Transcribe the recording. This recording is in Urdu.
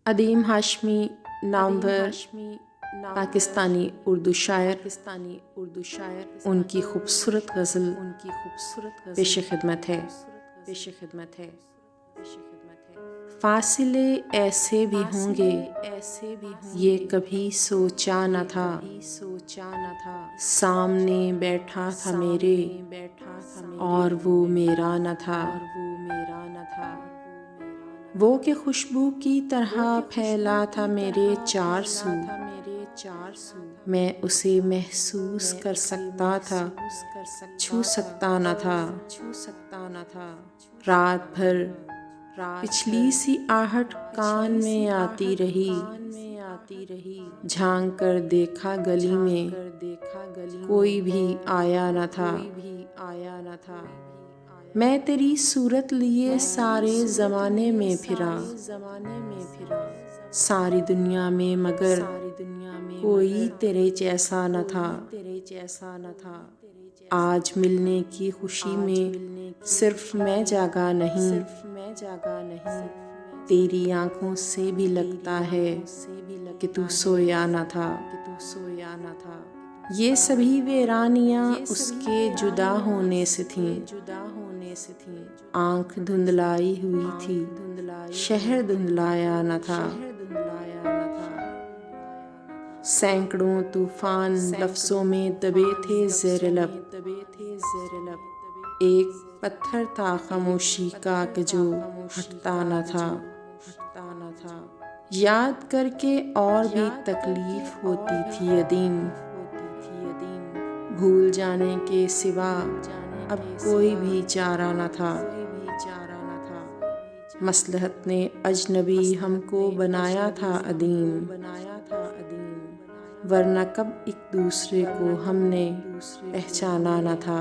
عدیم ہاشمی نامور پاکستانی اردو شاعر، ان کی خوبصورت غزل پیش خدمت ہے۔ فاصلے ایسے بھی ہوں گے یہ کبھی سوچا نہ تھا، سامنے بیٹھا تھا میرے اور وہ میرا نہ تھا، وہ کہ خوشبو کی طرح پھیلا تھا میرے چار سو، میں اسے محسوس کر سکتا تھا، چھو سکتا نہ تھا۔ رات بھر پچھلی سی آہٹ کان میں آتی رہی، جھانک کر دیکھا گلی میں کوئی بھی آیا نہ تھا، میں تیری صورت لیے سارے زمانے میں پھرا، ساری دنیا میں مگر کوئی تیرے جیسا نہ تھا۔ آج ملنے کی خوشی میں صرف میں جاگا نہیں، تیری آنکھوں سے بھی لگتا ہے کہ تو سویا نہ تھا۔ یہ سبھی ویرانیاں اس کے جدا ہونے سے تھیں، آنکھ دھندلائی ہوئی تھی، شہر دھندلایا نہ تھا۔ سینکڑوں طوفان لفظوں میں دبے تھے زیر لب، ایک پتھر تھا خاموشی کا کہ جو ہٹتا نہ تھا۔ یاد کر کے اور بھی تکلیف ہوتی تھی عدیم، بھول جانے کے سوا اب کوئی بھی چارہ نہ تھا۔ مصلحت نے اجنبی ہم کو بنایا تھا عدیم، ورنہ کب ایک دوسرے کو ہم نے پہچانا نہ تھا۔